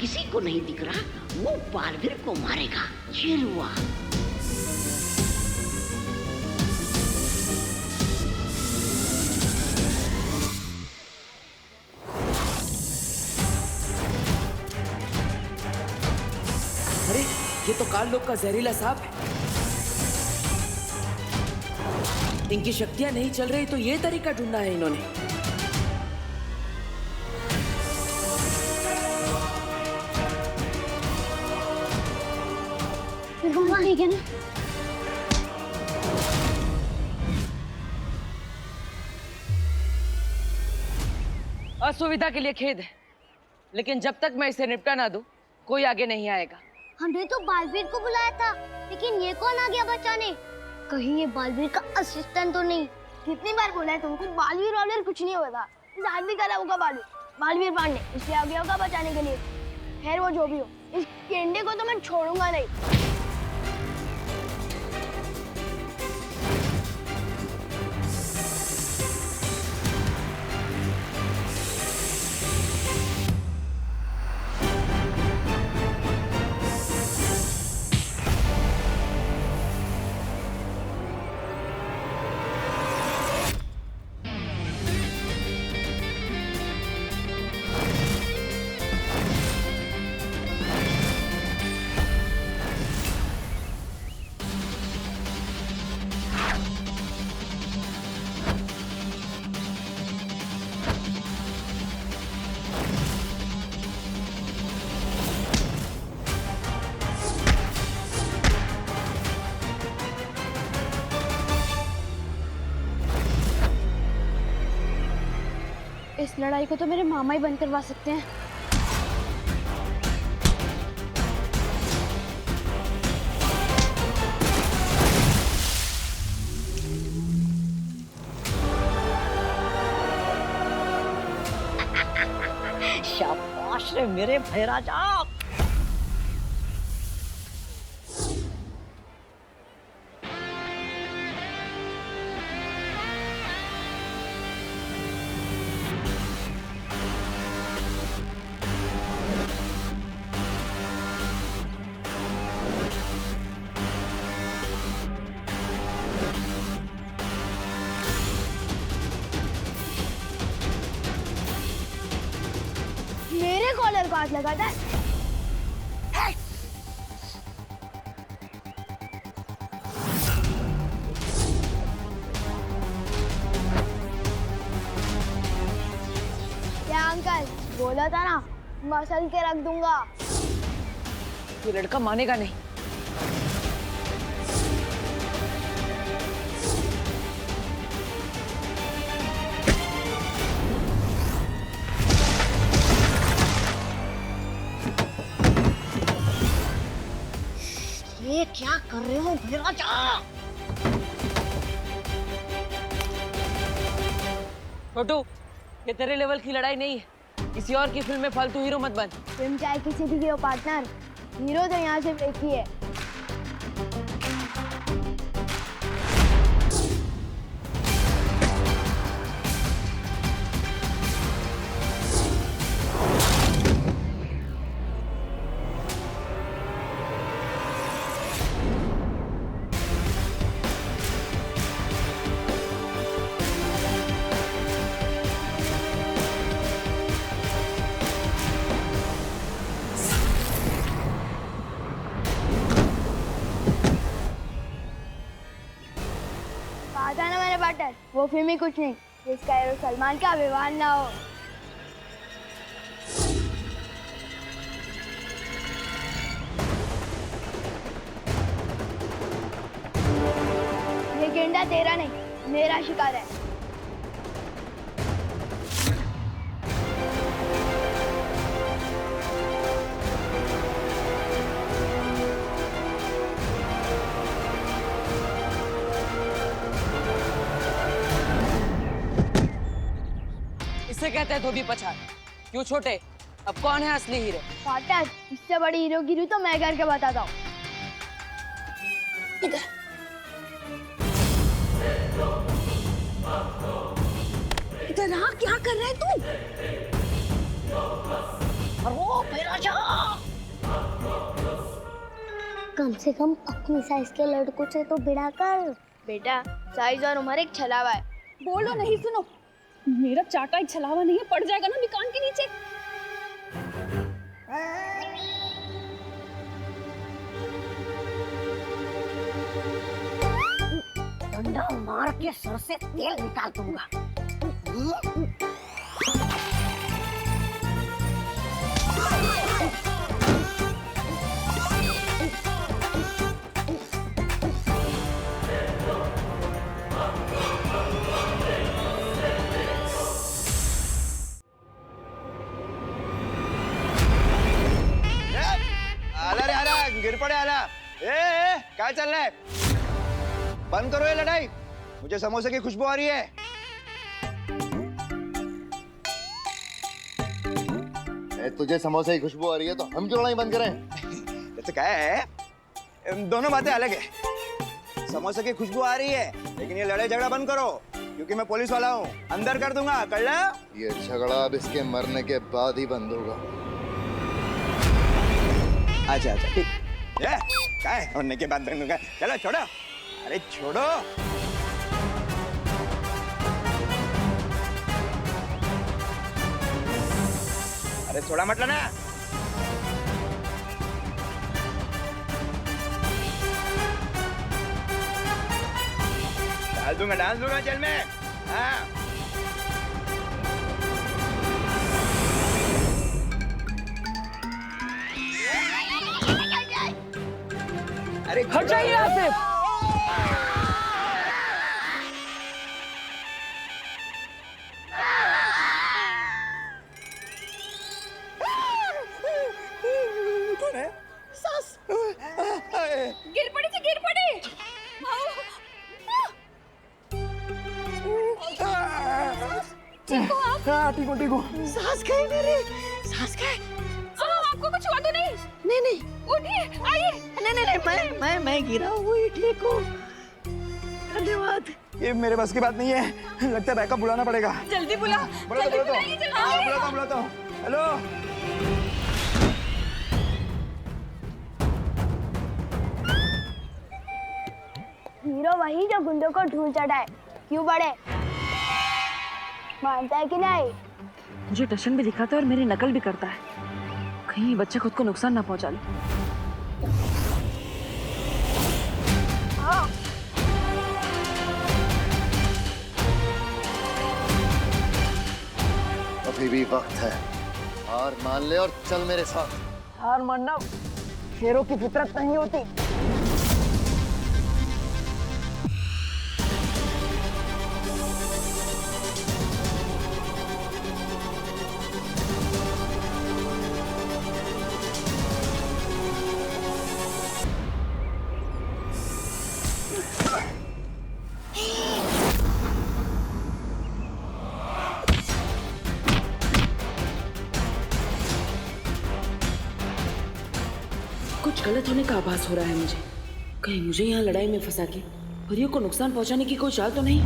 किसी को नहीं दिख रहा, वो बालवीर को मारेगा। चिरुआ अरे ये तो काल लोग का जहरीला सांप है। इनकी शक्तियां नहीं चल रही तो ये तरीका ढूंढा है इन्होंने। ठीक है ना? असुविधा के लिए खेद है, लेकिन जब तक मैं इसे निपटा ना दूं, कोई आगे नहीं आएगा। हमने तो बालवीर को बुलाया था, लेकिन ये कौन आ गया बचाने? कहीं ये बालवीर का असिस्टेंट तो नहीं? कितनी बार बोला है तुमको, बालवीर वालवीर कुछ नहीं होगा। इस आदमी का होगा बालवीर पांडे, इसलिए आ गया होगा बचाने के लिए। खैर वो जो भी हो, इस गेंडे को तो मैं छोड़ूंगा नहीं। इस लड़ाई को तो मेरे मामा ही बंद करवा सकते हैं। शाबाश रे मेरे भाई राजा। मेरे कॉलर को हाथ लगाता है। क्या अंकल, बोला था ना मसल के रख दूंगा। ये लड़का मानेगा नहीं। ये क्या कर रहे हो भाई राजा? छोटू, ये तेरे लेवल की लड़ाई नहीं है। किसी और की फिल्म में फालतू हीरो मत बन। तुम चाहे किसी भी हो पार्टनर, हीरो तो यहाँ सिर्फ एक ही है। कहा था ना मैंने पार्टनर, वो फिल्म ही कुछ नहीं जिसका हीरो सलमान का विवाह ना हो। ये गेंडा तेरा नहीं, मेरा शिकार है। इसे कहते हैं धोबी पछाड़। क्यों छोटे, अब कौन है असली हीरो? पार्टनर, इससे बड़ी हीरोगिरी तो मैं करके बताता हूँ। इधर आ, क्या कर रहे तू? अरे ओ भाई राजा। कम से कम अपनी साइज के लड़कों से तो भिड़ा कर। बेटा साइज और उम्र एक छलावा है। बोलो नहीं, सुनो, मेरा चाटा एक छलावा नहीं है, पड़ जाएगा ना दुकान के नीचे। डंडा मार के सर से तेल निकाल दूंगा। आला रे आला, गिर पड़े आला। क्या चल रहा है? बंद करो ये लड़ाई, मुझे समोसे की खुशबू आ रही है। तुझे समोसे की खुशबू आ रही है तो हम क्यों लड़ाई बंद करें? जैसे क्या है, दोनों बातें अलग है। समोसे की खुशबू आ रही है, लेकिन ये लड़ाई झगड़ा बंद करो, क्योंकि मैं पुलिस वाला हूँ, अंदर कर दूंगा, कर ला? ये झगड़ा अब इसके मरने के बाद ही बंद होगा। अच्छा अच्छा ठीक। ये क्या है, होने के बाद बंद दूंगा। चलो छोड़ो, अरे छोड़ो। अरे छोड़ा मत लेना। डाल दूंगा जेल में। हाँ अरे हट जाइए यहाँ से। गिर पड़ी थी, गिर पड़ी। ठीक हूँ। सांस गई मेरी, सांस गई। आपको कुछ हुआ तो नहीं? नहीं नहीं उठिए, आइए। नहीं मैं गिरा हूँ, ठीक हूँ। धन्यवाद। ये मेरे बस की बात नहीं है, लगता है बैकअप बुलाना पड़ेगा। जल्दी बुला। बुलाता हूँ। हेलो हीरो वही जो गुंडों को ढूंढ चढ़ाए। क्यों बड़े? मानता है कि नहीं? मुझे टशन भी दिखाता है और मेरी नकल भी करता है। कहीं ये बच्चा खुद को नुकसान ना पहुंचा ले। अभी भी वक्त है, हार मान ले और चल मेरे साथ। हार मानना शेरों की फितरत नहीं होती। कुछ गलत होने का आभास हो रहा है मुझे। कहीं मुझे यहाँ लड़ाई में फंसा के परियों को नुकसान पहुंचाने की कोई चाल तो नहीं?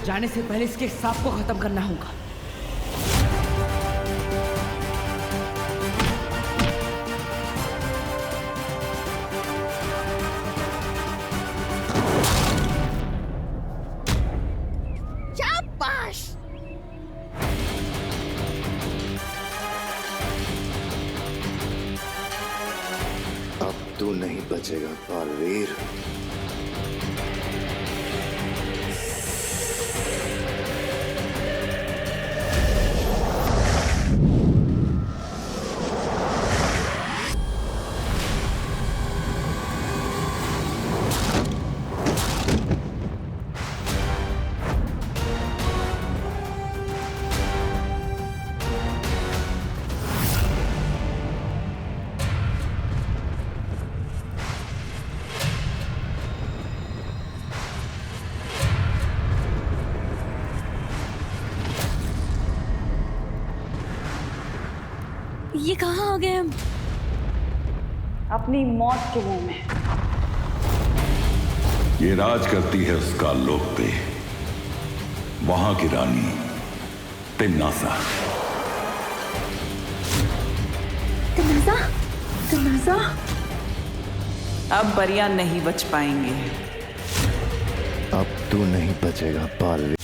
जाने से पहले इसके सांप को खत्म करना होगा। शाबाश। अब तू नहीं बचेगा बालवीर। ये कहाँ आ गए हम? अपनी मौत के मुंह में। ये राज करती है उसका लोक पे, वहां की रानी तिम्नासा। तिम्नासा? तिम्नासा? अब परियां नहीं बच पाएंगे। अब तू नहीं बचेगा बालवीर।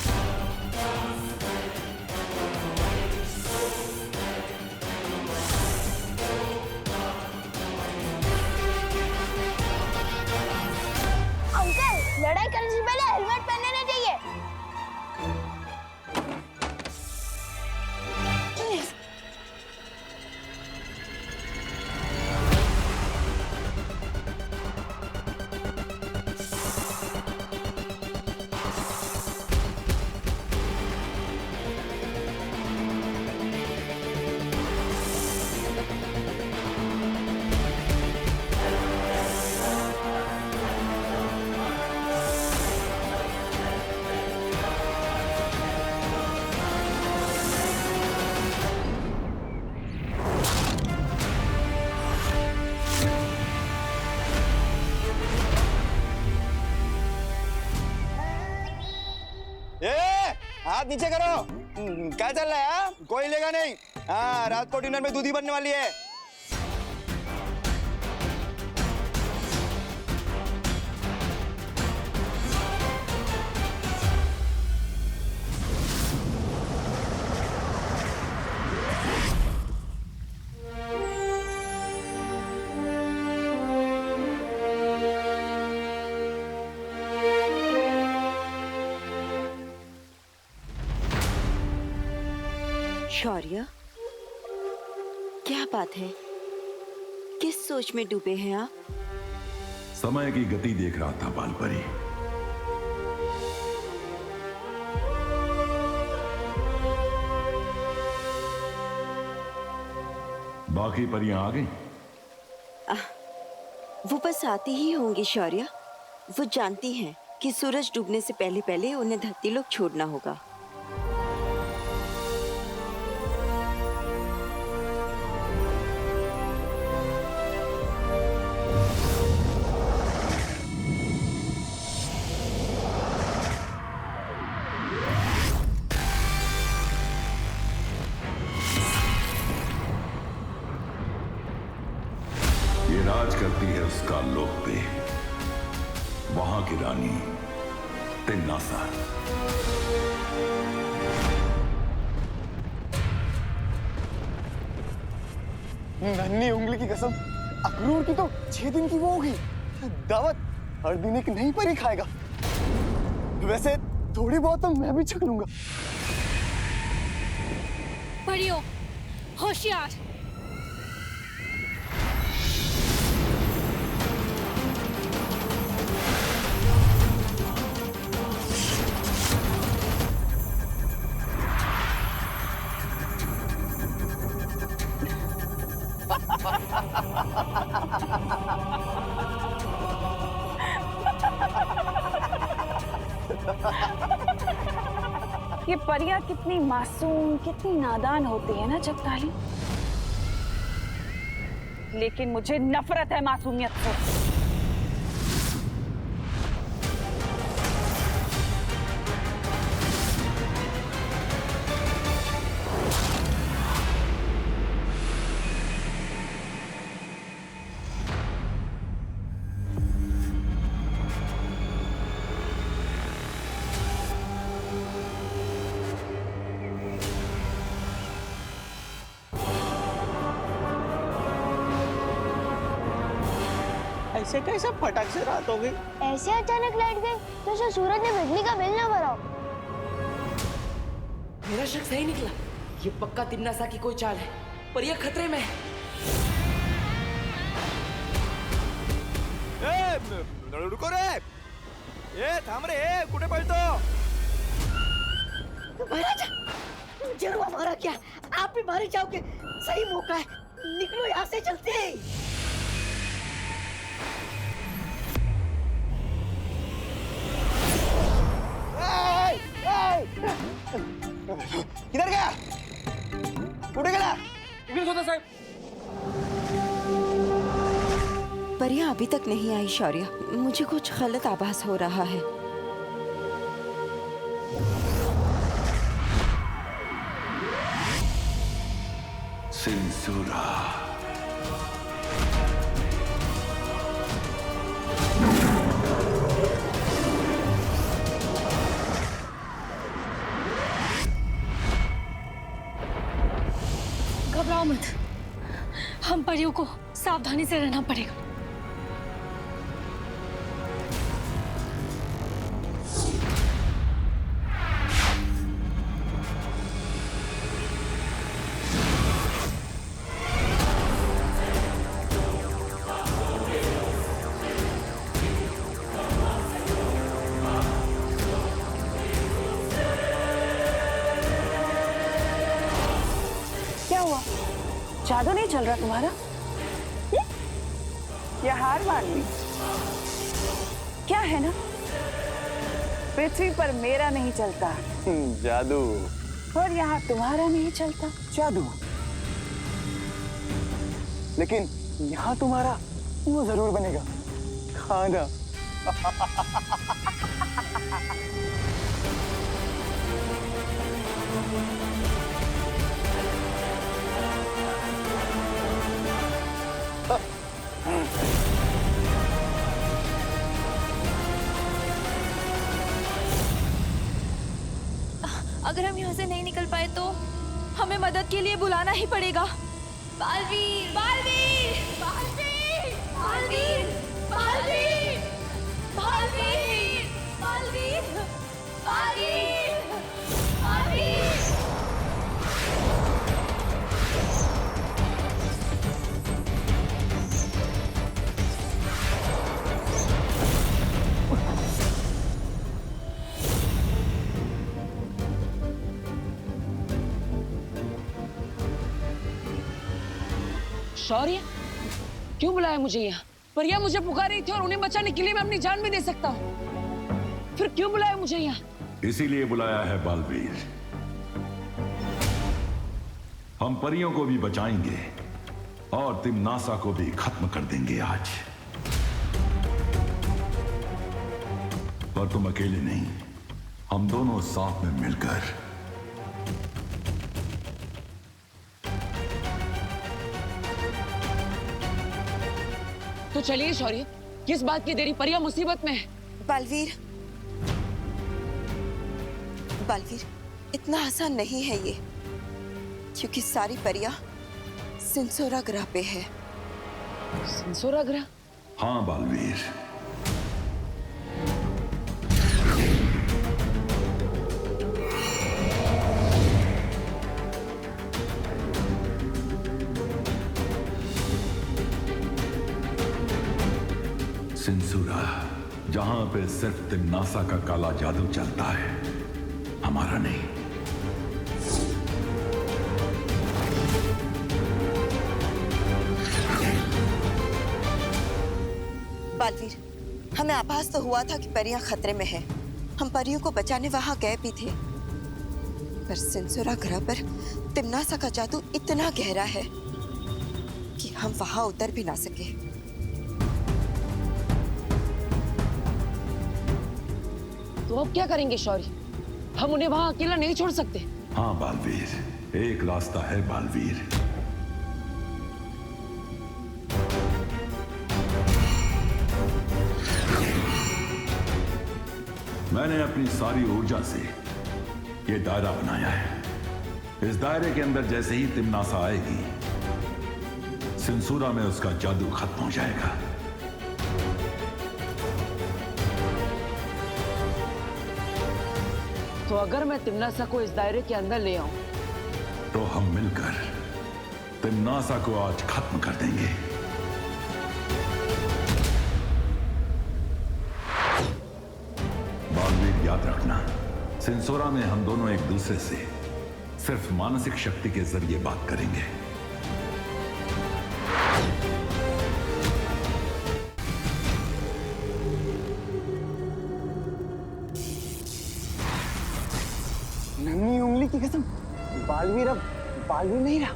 अंकल, लड़ाई करने से पहले हेलमेट पहन लेना चाहिए। हाथ नीचे करो। क्या चल रहा है? हाँ? कोई लेगा नहीं। हाँ, रात को डिनर में दूधी बनने वाली है। शौर्य, क्या बात है? किस सोच में डूबे हैं आप? समय की गति देख रहा था बालपरी। बाकी परियां आ गई? वो बस आती ही होंगी शौर्य। वो जानती हैं कि सूरज डूबने से पहले पहले उन्हें धरती लोक छोड़ना होगा। ये राज करती है उसका लोक पे, वहां की रानी तिम्नासा। नन्ही उंगली की कसम, अक्रूर की तो 6 दिन की वो होगी। दावत हर दिन एक नई परी खाएगा। वैसे थोड़ी बहुत तो मैं भी चख लूंगा। परियों, होशियार। ये परियां कितनी मासूम, कितनी नादान होती है ना जगताली। लेकिन मुझे नफरत है मासूमियत से। ऐसे कैसे फटाक से रात हो गई? ऐसे अचानक लाइट गई तो ऐसे सूरज ने बिजली का बिल ना भरा। मेरा शक सही निकला। ये पक्का तिम्नासा की कोई चाल है। परियां खतरे में है। रुको रे। थांब रे, कुठे पळतो? महाराज, जरूर हमारा क्या? आप भी मारे जाओगे। सही मौका है, निकलो यहाँ से चलते हैं। किधर गया? कुठे गेला? इकडेच होता साहेब। परियां अभी तक नहीं आई शौर्य। मुझे कुछ गलत आभास हो रहा है। सिंसूरा। घबराओ मत, हम परियों को सावधानी से रहना पड़ेगा। क्या हुआ? जादू नहीं चल रहा तुम्हारा? या हार मान ली? क्या है ना, पृथ्वी पर मेरा नहीं चलता जादू, और यहाँ तुम्हारा नहीं चलता जादू। लेकिन यहाँ तुम्हारा वो जरूर बनेगा, खाना। अगर हम यहाँ से नहीं निकल पाए तो हमें मदद के लिए बुलाना ही पड़ेगा। बालवीर, बालवीर, बालवीर, बालवीर, बालवीर, बालवीर, बालवीर, बालवीर, बालवीर। शौर्य, क्यों बुलाया मुझे यहाँ? परिया मुझे पुकार रही थी और उन्हें बचाने के लिए मैं अपनी जान भी दे सकता हूँ। फिर क्यों बुलाया मुझे यहाँ? इसीलिए बुलाया है बालवीर। हम परियों को भी बचाएंगे और तिम्नासा को भी खत्म कर देंगे आज। पर तुम अकेले नहीं, हम दोनों साथ में मिलकर। तो चलिए शौर्य, किस बात की देरी? परिया मुसीबत में है। बालवीर, बालवीर, इतना आसान नहीं है ये, क्योंकि सारी परियां सिंसोरा ग्रह पे है। सिंसोरा ग्रह? हाँ बालवीर, सिंसूरा, जहां पे सिर्फ तिम्नासा का काला जादू चलता है, हमारा नहीं। बालवीर, हमें आभास तो हुआ था कि परियां खतरे में हैं। हम परियों को बचाने वहां गए भी थे, पर सिंसोरा ग्रह पर तिम्नासा का जादू इतना गहरा है कि हम वहां उतर भी ना सके। तो अब क्या करेंगे शौर्य? हम उन्हें वहां अकेला नहीं छोड़ सकते। हाँ बालवीर, एक रास्ता है बालवीर। मैंने अपनी सारी ऊर्जा से ये दायरा बनाया है। इस दायरे के अंदर जैसे ही तिम्नासा आएगी, सिंसूरा में उसका जादू खत्म हो जाएगा। तो अगर मैं तिम्नासा को इस दायरे के अंदर ले आऊं, तो हम मिलकर तिम्नासा को आज खत्म कर देंगे। बालवीर, याद रखना, सिंसोरा में हम दोनों एक दूसरे से सिर्फ मानसिक शक्ति के जरिए बात करेंगे। नन्ही उंगली की कसम, बालवीर अब बालवीर नहीं रहा,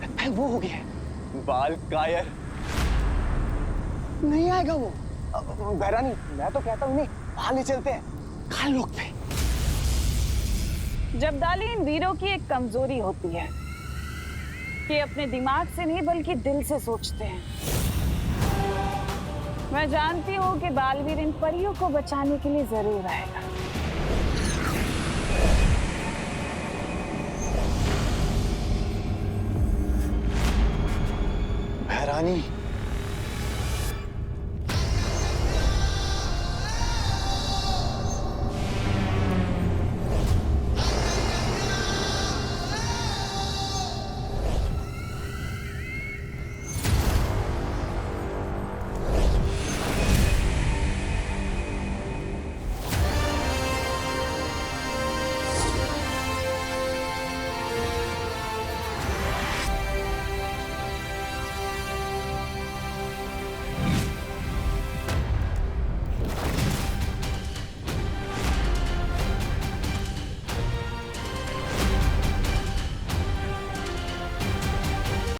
लगता है वो हो गया है बाल कायर। नहीं आएगा वो। बहरानी, मैं तो कहता हूँ नहीं, वहां ले चलते हैं, खाल लोग पे। जब्दाली इन वीरों की एक कमजोरी होती है कि अपने दिमाग से नहीं बल्कि दिल से सोचते हैं। मैं जानती हूँ कि बालवीर इन परियों को बचाने के लिए जरूर आएगा। बहरानी,